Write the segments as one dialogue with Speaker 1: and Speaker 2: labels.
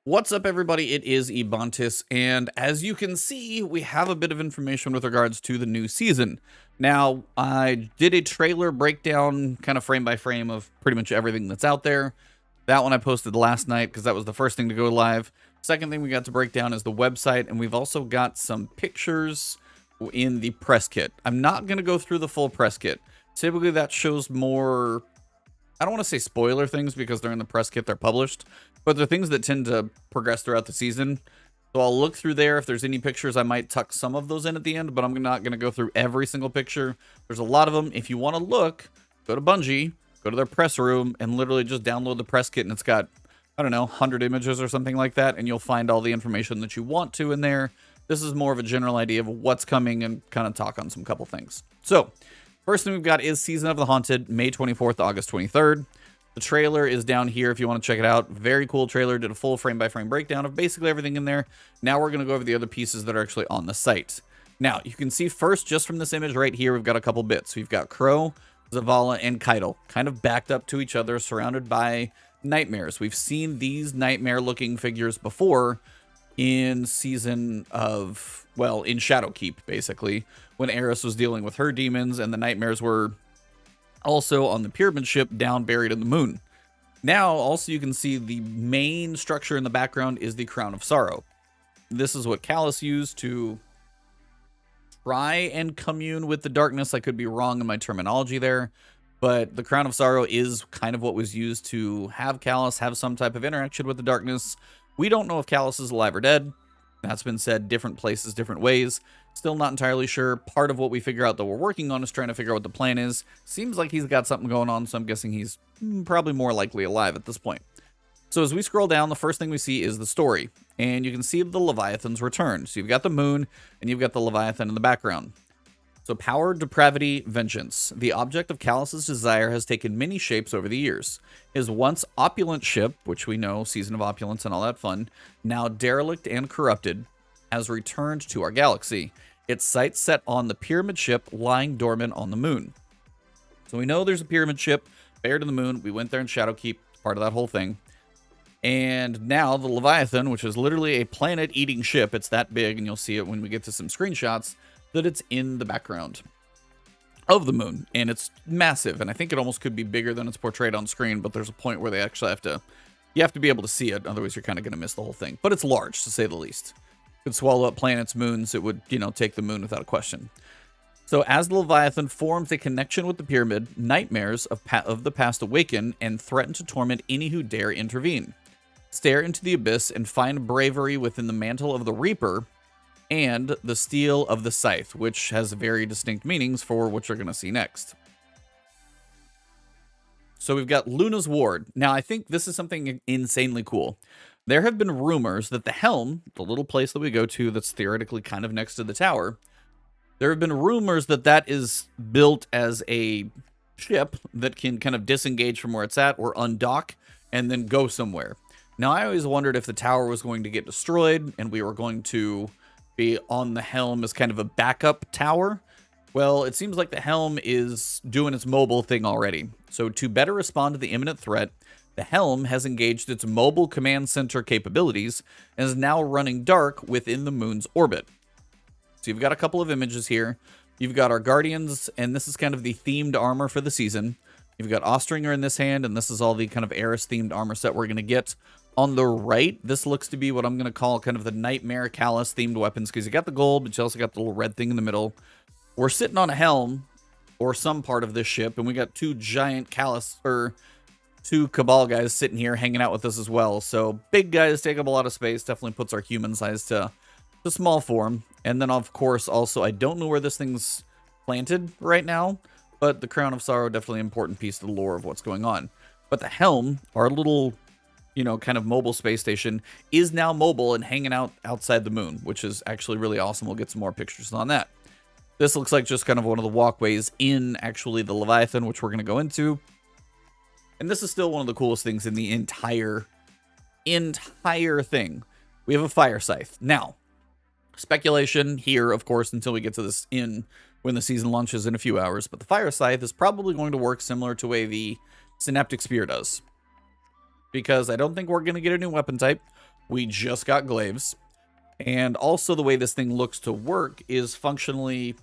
Speaker 1: What's up, everybody? It is Ebontis, and as you can see, we have a bit of information with regards to the new season. Now, I did a trailer breakdown, kind of frame by frame, of pretty much everything that's out there. That one I posted last night because that was the first thing to go live. Second thing we got to break down is the website, and we've also got some pictures in the press kit. I'm not going to go through the full press kit. Typically, that shows more... I don't want to say spoiler things because they're in the press kit, they're published, but they're things that tend to progress throughout the season. So I'll look through there. If there's any pictures, I might tuck some of those in at the end, but I'm not going to go through every single picture. There's a lot of them. If you want to look, go to Bungie, go to their press room, and literally just download the press kit, and it's got, I don't know, 100 images or something like that, and you'll find all the information that you want to in there. This is more of a general idea of what's coming and kind of talk on some couple things. So, first thing we've got is Season of the Haunted, May 24th, August 23rd. The trailer is down here if you want to check it out. Very cool trailer. Did a full frame-by-frame breakdown of basically everything in there. Now we're going to go over the other pieces that are actually on the site. Now, you can see first, just from this image right here, we've got a couple bits. We've got Crow, Zavala, and Caiatl kind of backed up to each other, surrounded by nightmares. We've seen these nightmare-looking figures before in Season of, well, in Shadowkeep, basically, when Eris was dealing with her demons and the nightmares were also on the pyramid ship down buried in the moon. Now, also you can see the main structure in the background is the Crown of Sorrow. This is what Callus used to try and commune with the darkness. I could be wrong in my terminology there, but the Crown of Sorrow is kind of what was used to have Callus have some type of interaction with the darkness. We don't know if Callus is alive or dead. That's been said different places, different ways. Still not entirely sure. Part of what we figure out that we're working on is trying to figure out what the plan is. Seems like he's got something going on, so I'm guessing he's probably more likely alive at this point. So as we scroll down, the first thing we see is the story. And you can see the Leviathan's return. So you've got the moon, and you've got the Leviathan in the background. So power, depravity, vengeance. The object of Callus's desire has taken many shapes over the years. His once opulent ship, which we know, Season of Opulence and all that fun, now derelict and corrupted, has returned to our galaxy. Its sights set on the pyramid ship lying dormant on the moon. So we know there's a pyramid ship buried in the moon. We went there in Shadowkeep, part of that whole thing. And now the Leviathan, which is literally a planet-eating ship, it's that big, and you'll see it when we get to some screenshots, that it's in the background of the moon, and it's massive, and I think it almost could be bigger than it's portrayed on screen, but there's a point where they actually you have to be able to see it, otherwise you're kind of going to miss the whole thing. But it's large, to say the least. It could swallow up planets, moons, it would, take the moon without a question. So as the Leviathan forms a connection with the pyramid, nightmares of the past awaken and threaten to torment any who dare intervene. Stare into the abyss and find bravery within the mantle of the Reaper, and the steel of the scythe, which has very distinct meanings for what you're going to see next. So we've got Luna's Ward. Now, I think this is something insanely cool. There have been rumors that the Helm, the little place that we go to that's theoretically kind of next to the tower, there have been rumors that that is built as a ship that can kind of disengage from where it's at or undock and then go somewhere. Now, I always wondered if the tower was going to get destroyed and we were going to be on the Helm as kind of a backup tower. Well, it seems like the Helm is doing its mobile thing already. So to better respond to the imminent threat, the Helm has engaged its mobile command center capabilities and is now running dark within the moon's orbit. So you've got a couple of images here. You've got our Guardians, and this is kind of the themed armor for the season. You've got Ostringer in this hand, and this is all the kind of Eris-themed armor set we're going to get. On the right, this looks to be what I'm going to call kind of the Nightmare Callus-themed weapons, because you got the gold, but you also got the little red thing in the middle. We're sitting on a Helm, or some part of this ship, and we got two giant Callus, or two Cabal guys sitting here hanging out with us as well. So big guys take up a lot of space, definitely puts our human size to small form. And then, of course, also, I don't know where this thing's planted right now, but the Crown of Sorrow, definitely an important piece of the lore of what's going on. But the Helm, our little, kind of mobile space station, is now mobile and hanging out outside the moon, which is actually really awesome. We'll get some more pictures on that. This looks like just kind of one of the walkways in, actually, the Leviathan, which we're going to go into. And this is still one of the coolest things in the entire thing. We have a fire scythe. Now, speculation here, of course, until we get to this when the season launches in a few hours, but the fire scythe is probably going to work similar to the way the synaptic spear does. Because I don't think we're going to get a new weapon type. We just got glaives. And also the way this thing looks to work is functionally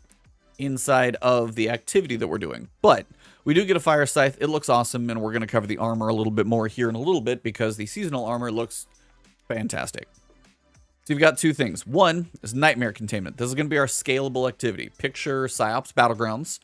Speaker 1: inside of the activity that we're doing. But we do get a fire scythe. It looks awesome, and we're going to cover the armor a little bit more here in a little bit because the seasonal armor looks fantastic. So you've got two things. One is nightmare containment. This is going to be our scalable activity. Picture Psyops Battlegrounds.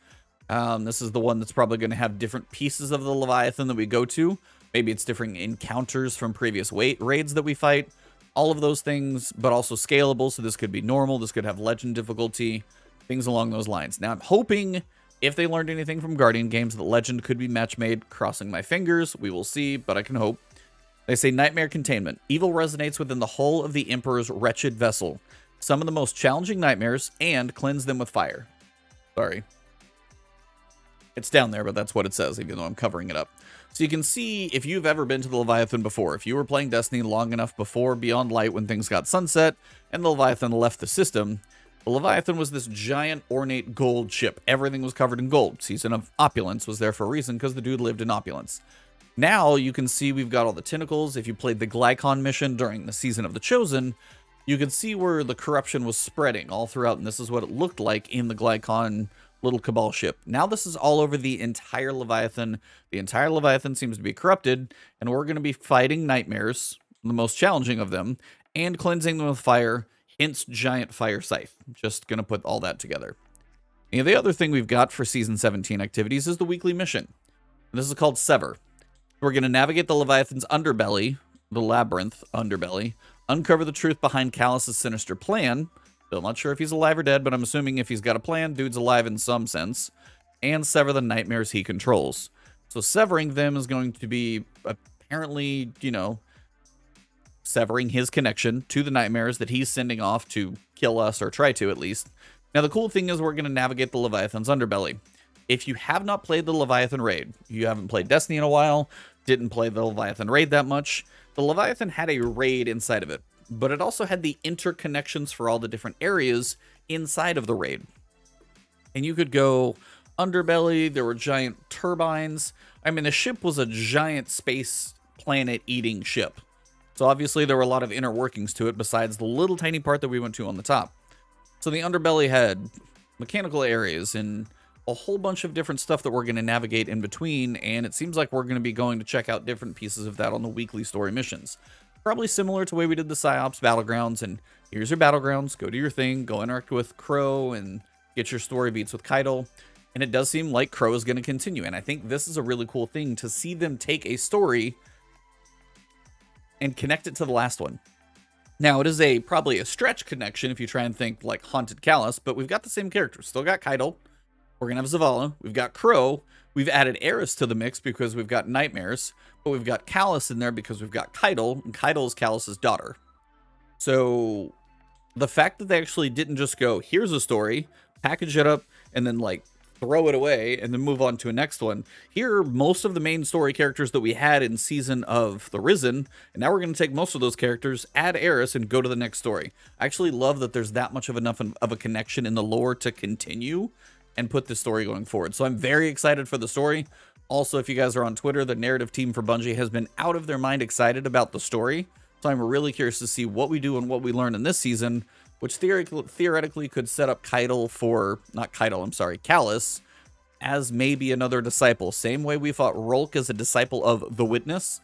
Speaker 1: This is the one that's probably going to have different pieces of the Leviathan that we go to. Maybe it's different encounters from previous raids that we fight. All of those things, but also scalable. So this could be normal. This could have legend difficulty. Things along those lines. Now I'm hoping, if they learned anything from Guardian games, that legend could be match made. Crossing my fingers. We will see, but I can hope. They say nightmare containment. Evil resonates within the hull of the Emperor's wretched vessel. Summon the most challenging nightmares and cleanse them with fire. Sorry. It's down there, but that's what it says, even though I'm covering it up. So you can see, if you've ever been to the Leviathan before, if you were playing Destiny long enough before Beyond Light when things got sunset and the Leviathan left the system, the Leviathan was this giant ornate gold ship. Everything was covered in gold. Season of Opulence was there for a reason because the dude lived in opulence. Now you can see we've got all the tentacles. If you played the Glycon mission during the Season of the Chosen, you can see where the corruption was spreading all throughout, and this is what it looked like in the Glycon little Cabal ship. Now this is all over the entire Leviathan. The entire Leviathan seems to be corrupted, and we're going to be fighting nightmares, the most challenging of them, and cleansing them with fire, hence giant fire scythe. Just going to put all that together. And the other thing we've got for Season 17 activities is the weekly mission. And this is called Sever. We're going to navigate the Leviathan's underbelly, the labyrinth underbelly, uncover the truth behind Callus's sinister plan. Still not sure if he's alive or dead, but I'm assuming if he's got a plan, dude's alive in some sense, and sever the nightmares he controls. So severing them is going to be apparently, you know, severing his connection to the nightmares that he's sending off to kill us, or try to at least. Now the cool thing is we're going to navigate the Leviathan's underbelly. If you have not played the Leviathan raid, you haven't played Destiny in a while, didn't play the Leviathan raid that much, the Leviathan had a raid inside of it, but it also had the interconnections for all the different areas inside of the raid. And you could go underbelly, there were giant turbines. I mean, the ship was a giant space planet eating ship. So obviously there were a lot of inner workings to it besides the little tiny part that we went to on the top. So the underbelly had mechanical areas and a whole bunch of different stuff that we're going to navigate in between, and it seems like we're going to be going to check out different pieces of that on the weekly story missions. Probably similar to the way we did the Psyops Battlegrounds, and here's your Battlegrounds, go do your thing, go interact with Crow, and get your story beats with Caiatl. And it does seem like Crow is going to continue, and I think this is a really cool thing to see them take a story and connect it to the last one. Now, it is probably a stretch connection if you try and think like Haunted Callus, but we've got the same characters. Still got Caiatl. We're going to have Zavala. We've got Crow. We've added Eris to the mix because we've got Nightmares. But we've got Callus in there because we've got Caiatl. And Caiatl is Callus's daughter. So the fact that they actually didn't just go, here's a story, package it up, and then like throw it away and then move on to a next one. Here are most of the main story characters that we had in Season of the Risen. And now we're going to take most of those characters, add Eris, and go to the next story. I actually love that there's that much of enough of a connection in the lore to continue and put this story going forward. So I'm very excited for the story. Also, if you guys are on Twitter, the narrative team for Bungie has been out of their mind excited about the story. So I'm really curious to see what we do and what we learn in this season, which theoretically could set up Caiatl for, not Caiatl, I'm sorry, Callus, as maybe another disciple. Same way we fought Rolk as a disciple of the Witness.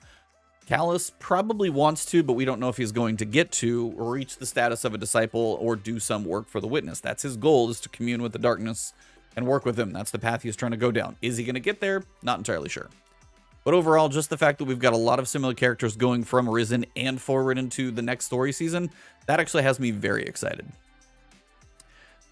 Speaker 1: Callus probably wants to, but we don't know if he's going to get to reach the status of a disciple or do some work for the Witness. That's his goal, is to commune with the darkness and work with him. That's the path he's trying to go down. Is he going to get there? Not entirely sure. But overall, just the fact that we've got a lot of similar characters going from Risen and forward into the next story season, that actually has me very excited.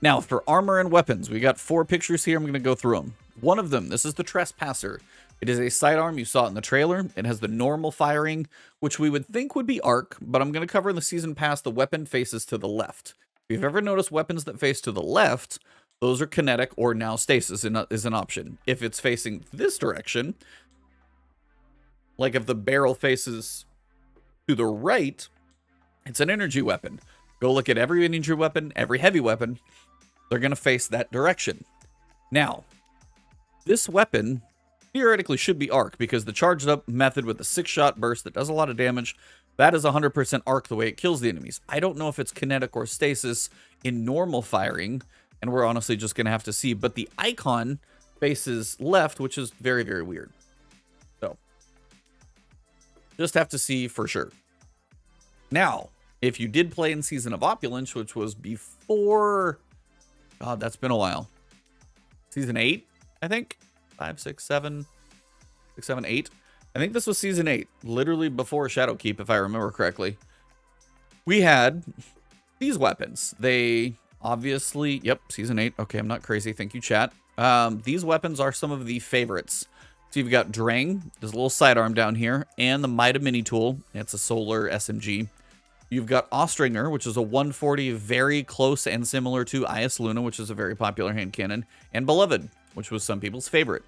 Speaker 1: Now, for armor and weapons, we got 4 pictures here. I'm going to go through them. One of them, this is the Trespasser. It is a sidearm. You saw it in the trailer. It has the normal firing, which we would think would be arc, but I'm going to cover in the season pass the weapon faces to the left. If you've ever noticed weapons that face to the left, those are kinetic, or now stasis is an option. If it's facing this direction, like if the barrel faces to the right, it's an energy weapon. Go look at every energy weapon, every heavy weapon. They're going to face that direction. Now, this weapon theoretically should be arc because the charged up method with the 6-shot burst that does a lot of damage, That is 100% arc the way it kills the enemies. I don't know if it's kinetic or stasis in normal firing, and we're honestly just going to have to see. But the icon faces left, which is very, very weird. So, just have to see for sure. Now, if you did play in Season of Opulence, which was before... God, that's been a while. Season 8, I think? 5, 6, 7... 6, 7, 8. I think this was Season 8, literally before Shadowkeep, if I remember correctly. We had these weapons. They obviously... Yep, Season 8. Okay, I'm not crazy. Thank you, chat. These weapons are some of the favorites. So you've got Drang. There's a little sidearm down here. And the Mida Mini Tool. It's a solar SMG. You've got Ostringer, which is a 140, very close and similar to IS Luna, which is a very popular hand cannon. And Beloved, which was some people's favorite.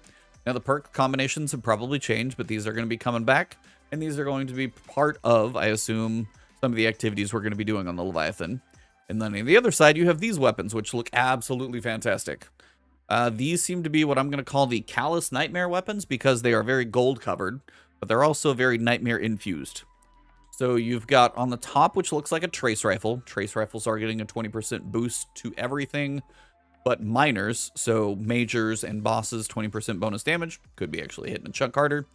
Speaker 1: Now, the perk combinations have probably changed, but these are going to be coming back, and these are going to be part of, I assume, some of the activities we're going to be doing on the Leviathan. And then on the other side, you have these weapons, which look absolutely fantastic. These seem to be what I'm going to call the Callous Nightmare weapons, because they are very gold-covered, but they're also very Nightmare-infused. So you've got on the top, which looks like a Trace Rifle. Trace Rifles are getting a 20% boost to everything but minors, so majors and bosses, 20% bonus damage. Could be actually hitting a chunk harder.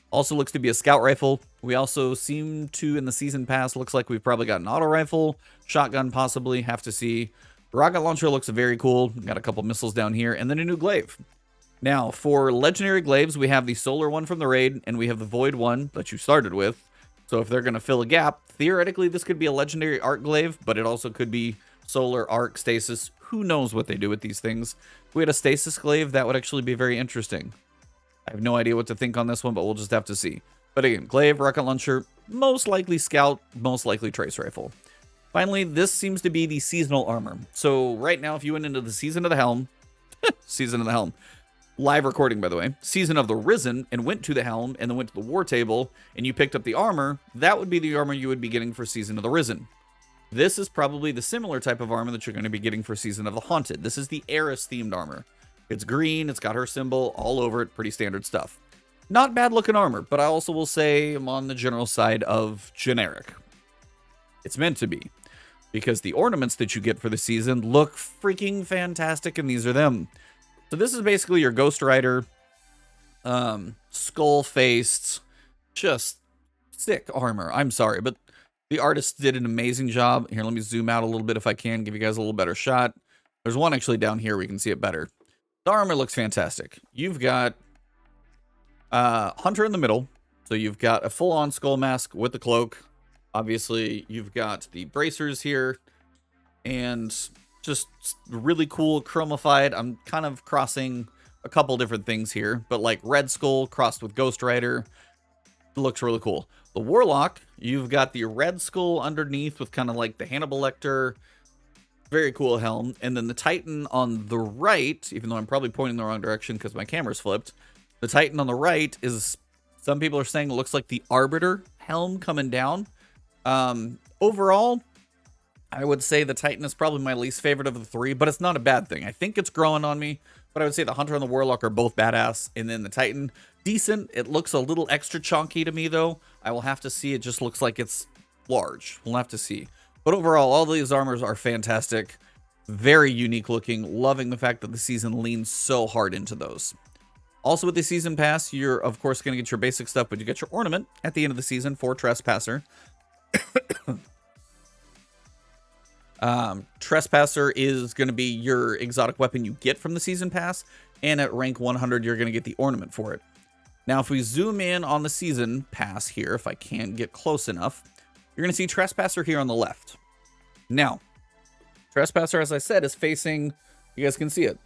Speaker 1: Also looks to be a scout rifle. We also seem to, in the season pass, looks like we've probably got an auto rifle, shotgun possibly, have to see. Rocket launcher looks very cool. Got a couple missiles down here, and then a new glaive. Now, for legendary glaives, we have the solar one from the raid, and we have the void one that you started with. So if they're going to fill a gap, theoretically this could be a legendary arc glaive, but it also could be solar, arc, stasis. Who knows what they do with these things? If we had a stasis glaive, that would actually be very interesting. I have no idea what to think on this one, but we'll just have to see. But again, glaive, rocket launcher, most likely scout, most likely trace rifle. Finally, this seems to be the seasonal armor. So right now, if you went into the Season of the Helm, Season of the Helm, live recording, by the way, Season of the Risen, and went to the Helm, and then went to the War Table, and you picked up the armor, that would be the armor you would be getting for Season of the Risen. This is probably the similar type of armor that you're going to be getting for Season of the Haunted. This is the Eris-themed armor. It's green, it's got her symbol all over it, pretty standard stuff. Not bad looking armor, but I also will say I'm on the general side of generic. It's meant to be, because the ornaments that you get for the season look freaking fantastic, and these are them. So this is basically your Ghost Rider, skull-faced, just sick armor. I'm sorry, but the artist did an amazing job. Here, let me zoom out a little bit if I can, give you guys a little better shot. There's one actually down here where you can see it better. The armor looks fantastic. You've got Hunter in the middle. So you've got a full-on skull mask with the cloak. Obviously, you've got the bracers here. And just really cool chromified. I'm kind of crossing a couple different things here. But like Red Skull crossed with Ghost Rider. It looks really cool. The Warlock, you've got the Red Skull underneath with kind of like the Hannibal Lecter. Very cool helm. And then the Titan on the right, even though I'm probably pointing the wrong direction because my camera's flipped. The Titan on the right is, some people are saying it looks like the Arbiter helm coming down. Overall, I would say the Titan is probably my least favorite of the three, but it's not a bad thing. I think it's growing on me, but I would say the Hunter and the Warlock are both badass. And then the Titan, decent. It looks a little extra chunky to me, though. I will have to see. It just looks like it's large. We'll have to see. But overall, all these armors are fantastic. Very unique looking. Loving the fact that the season leans so hard into those. Also with the season pass, you're of course going to get your basic stuff, but you get your ornament at the end of the season for Trespasser. Trespasser is going to be your exotic weapon you get from the season pass, and at rank 100 you're going to get the ornament for it. Now if we zoom in on the season pass here, if I can get close enough, you're going to see Trespasser here on the left. Now, Trespasser, as I said, is facing, you guys can see it,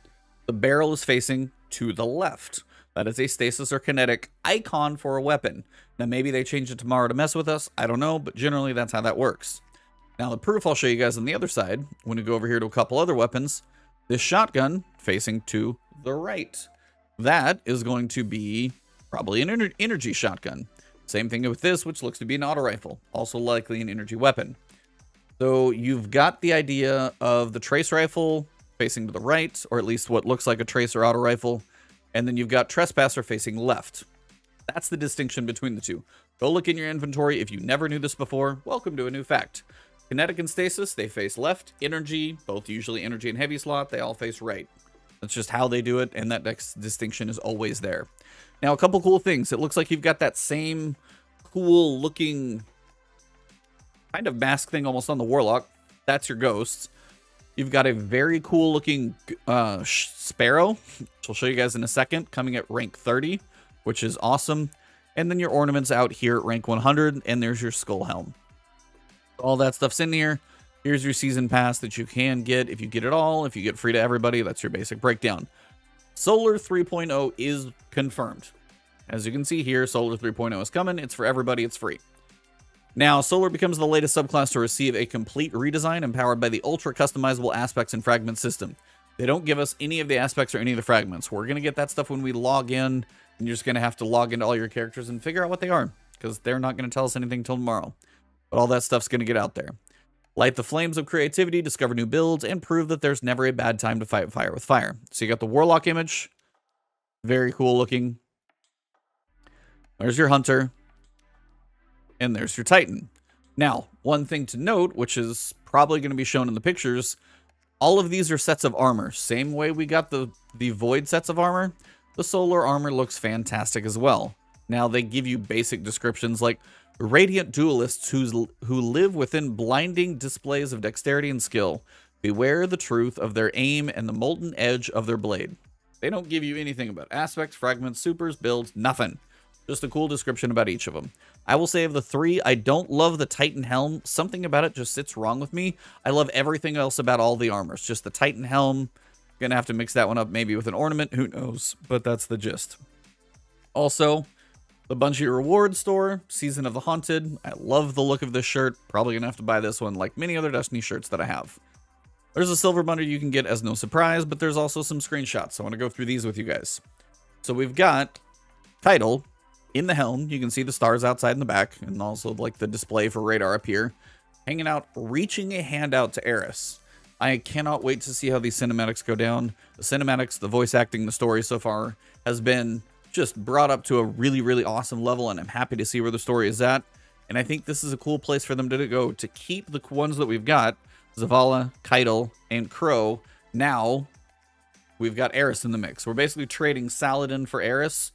Speaker 1: the barrel is facing to the left. That is a stasis or kinetic icon for a weapon. Now maybe they change it tomorrow to mess with us, I don't know, but generally that's how that works. Now the proof I'll show you guys on the other side, when we go over here to a couple other weapons, this shotgun facing to the right. That is going to be probably an energy shotgun. Same thing with this, which looks to be an auto rifle, also likely an energy weapon. So you've got the idea of the trace rifle facing to the right, or at least what looks like a trace or auto rifle, and then you've got Trespasser facing left. That's the distinction between the two. Go look in your inventory. If you never knew this before, welcome to a new fact. Kinetic and Stasis, they face left. Energy, both usually energy and heavy slot, they all face right. That's just how they do it, and that distinction is always there. Now, a couple cool things. It looks like you've got that same cool looking kind of mask thing almost on the Warlock. That's your ghost. You've got a very cool looking Sparrow, which I'll show you guys in a second, coming at rank 30, which is awesome. And then your ornaments out here at rank 100, and there's your skull helm. All that stuff's in here. Here's your season pass that you can get if you get it all. If you get free to everybody, that's your basic breakdown. Solar 3.0 is confirmed. As you can see here, Solar 3.0 is coming. It's for everybody. It's free. Now, Solar becomes the latest subclass to receive a complete redesign empowered by the ultra customizable aspects and fragment system. They don't give us any of the aspects or any of the fragments. We're going to get that stuff when we log in, and you're just going to have to log into all your characters and figure out what they are, because they're not going to tell us anything until tomorrow. But all that stuff's going to get out there. Light the flames of creativity, discover new builds, and prove that there's never a bad time to fight fire with fire. So you got the Warlock image. Very cool looking. There's your Hunter. And there's your Titan. Now, one thing to note, which is probably going to be shown in the pictures, all of these are sets of armor. Same way we got the Void sets of armor, the Solar armor looks fantastic as well. Now, they give you basic descriptions like Radiant duelists who live within blinding displays of dexterity and skill. Beware the truth of their aim and the molten edge of their blade. They don't give you anything about aspects, fragments, supers, builds, nothing. Just a cool description about each of them. I will say of the three, I don't love the Titan helm. Something about it just sits wrong with me. I love everything else about all the armors. Just the Titan helm. Gonna have to mix that one up maybe with an ornament. Who knows? But that's the gist. Also, the Bungie reward store, Season of the Haunted. I love the look of this shirt. Probably gonna have to buy this one like many other Destiny shirts that I have. There's a silver bundle you can get as no surprise, but there's also some screenshots. I want to go through these with you guys. So we've got Caiatl in the helm. You can see the stars outside in the back, and also like the display for radar up here. Hanging out, reaching a hand out to Eris. I cannot wait to see how these cinematics go down. The cinematics, the voice acting, the story so far has been just brought up to a really, really awesome level, and I'm happy to see where the story is at. And I think this is a cool place for them to go to keep the ones that we've got, Zavala, Caiatl, and Crow. Now we've got Eris in the mix. We're basically trading Saladin for Eris,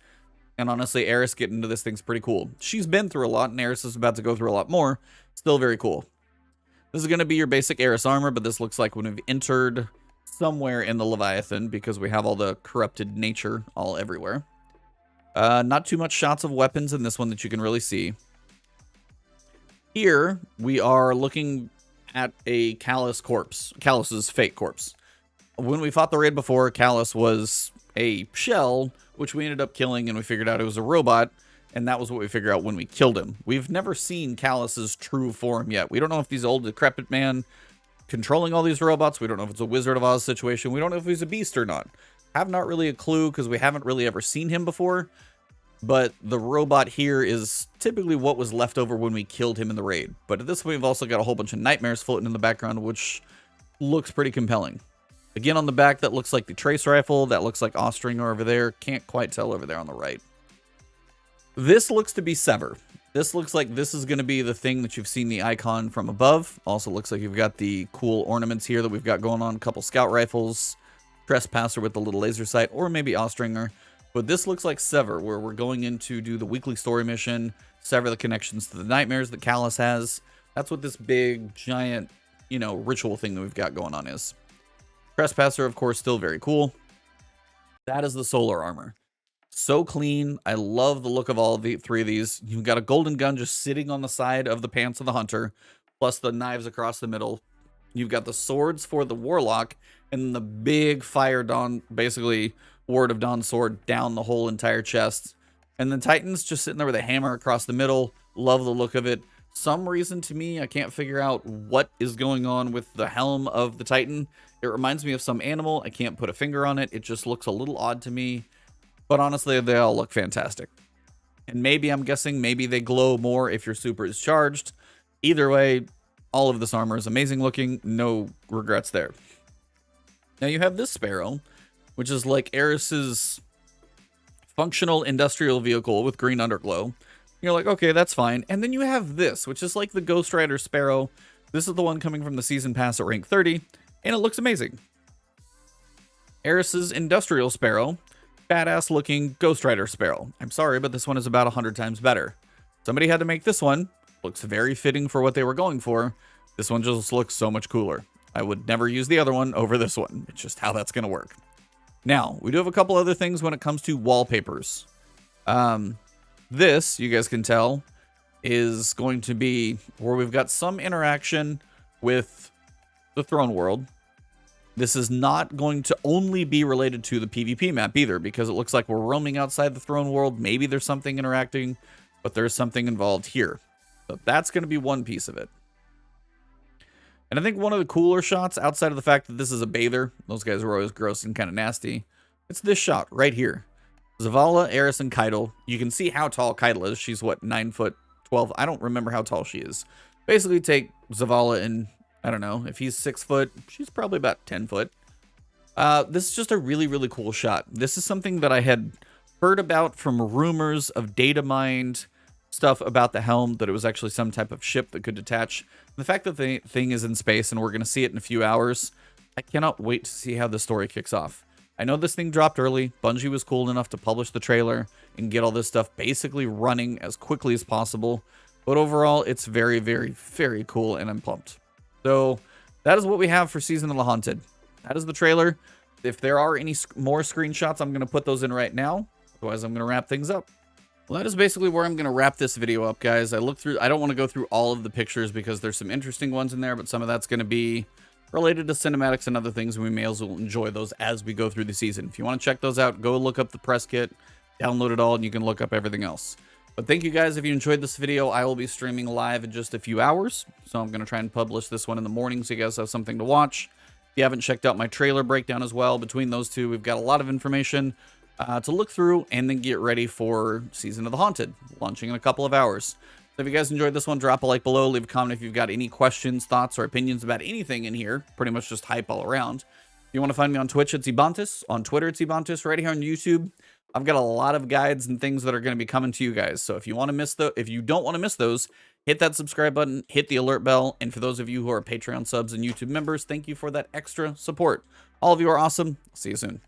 Speaker 1: and honestly, Eris getting into this thing's pretty cool. She's been through a lot, and Eris is about to go through a lot more. Still very cool. This is going to be your basic Eris armor, but this looks like when we've entered somewhere in the Leviathan, because we have all the corrupted nature all everywhere. Not too much shots of weapons in this one that you can really see. Here, we are looking at a Callus corpse. Callus's fake corpse. When we fought the raid before, Callus was a shell, which we ended up killing, and we figured out it was a robot, and that was what we figured out when we killed him. We've never seen Callus's true form yet. We don't know if he's an old decrepit man controlling all these robots. We don't know if it's a Wizard of Oz situation. We don't know if he's a beast or not. Have not really a clue because we haven't really ever seen him before. But the robot here is typically what was left over when we killed him in the raid. But at this point, we've also got a whole bunch of nightmares floating in the background, which looks pretty compelling. Again, on the back, that looks like the trace rifle. That looks like Austringer over there. Can't quite tell over there on the right. This looks to be Sever. This looks like this is going to be the thing that you've seen the icon from above. Also looks like you've got the cool ornaments here that we've got going on. A couple scout rifles, Trespasser with the little laser sight, or maybe Austringer. But this looks like Sever, where we're going in to do the weekly story mission, sever the connections to the nightmares that Callus has. That's what this big, giant, ritual thing that we've got going on is. Trespasser, of course, still very cool. That is the Solar armor. So clean. I love the look of all the three of these. You've got a golden gun just sitting on the side of the pants of the Hunter, plus the knives across the middle. You've got the swords for the Warlock, and the big Fire Dawn, basically Ward of Dawn sword down the whole entire chest. And the Titan's just sitting there with a hammer across the middle. Love the look of it. Some reason to me, I can't figure out what is going on with the helm of the Titan. It reminds me of some animal. I can't put a finger on it. It just looks a little odd to me. But honestly, they all look fantastic. And maybe, I'm guessing, maybe they glow more if your super is charged. Either way, all of this armor is amazing looking. No regrets there. Now you have this Sparrow, which is like Eris's functional industrial vehicle with green underglow. You're like, okay, that's fine. And then you have this, which is like the Ghost Rider Sparrow. This is the one coming from the Season Pass at rank 30, and it looks amazing. Eris's Industrial Sparrow. Badass looking Ghost Rider Sparrow. I'm sorry, but this one is about 100 times better. Somebody had to make this one. Looks very fitting for what they were going for. This one just looks so much cooler. I would never use the other one over this one. It's just how that's going to work. Now, we do have a couple other things when it comes to wallpapers. This, you guys can tell, is going to be where we've got some interaction with the throne world. This is not going to only be related to the PvP map either, because it looks like we're roaming outside the throne world. Maybe there's something interacting, but there's something involved here. So that's going to be one piece of it. And I think one of the cooler shots, outside of the fact that this is a bather, those guys are always gross and kind of nasty, it's this shot right here. Zavala, Eris, and Caiatl. You can see how tall Caiatl is. She's, what, 9 foot 12? I don't remember how tall she is. Basically, take Zavala and, I don't know, if he's 6 foot, she's probably about 10 foot. This is just a really, really cool shot. This is something that I had heard about from rumors of data mined stuff about the helm, that it was actually some type of ship that could detach. The fact that the thing is in space and we're going to see it in a few hours, I cannot wait to see how the story kicks off. I know this thing dropped early. Bungie was cool enough to publish the trailer and get all this stuff basically running as quickly as possible. But overall, it's very, very, very cool, and I'm pumped. So that is what we have for Season of the Haunted. That is the trailer. If there are any more screenshots, I'm going to put those in right now. Otherwise, I'm going to wrap things up. Well, that is basically where I'm going to wrap this video up, guys. I don't want to go through all of the pictures because there's some interesting ones in there, but some of that's going to be related to cinematics and other things, and we may as well enjoy those as we go through the season. If you want to check those out, go look up the press kit, download it all, and you can look up everything else. But thank you guys. If you enjoyed this video, I will be streaming live in just a few hours, so I'm going to try and publish this one in the morning so you guys have something to watch. If you haven't checked out my trailer breakdown as well, between those two, we've got a lot of information to look through and then get ready for Season of the Haunted, launching in a couple of hours. So if you guys enjoyed this one, drop a like below, leave a comment if you've got any questions, thoughts, or opinions about anything in here. Pretty much just hype all around. If you want to find me on Twitch, it's Ebontis. On Twitter, it's Ebontis. Right here on YouTube, I've got a lot of guides and things that are going to be coming to you guys. So if you don't want to miss those, hit that subscribe button, hit the alert bell. And for those of you who are Patreon subs and YouTube members, thank you for that extra support. All of you are awesome. See you soon.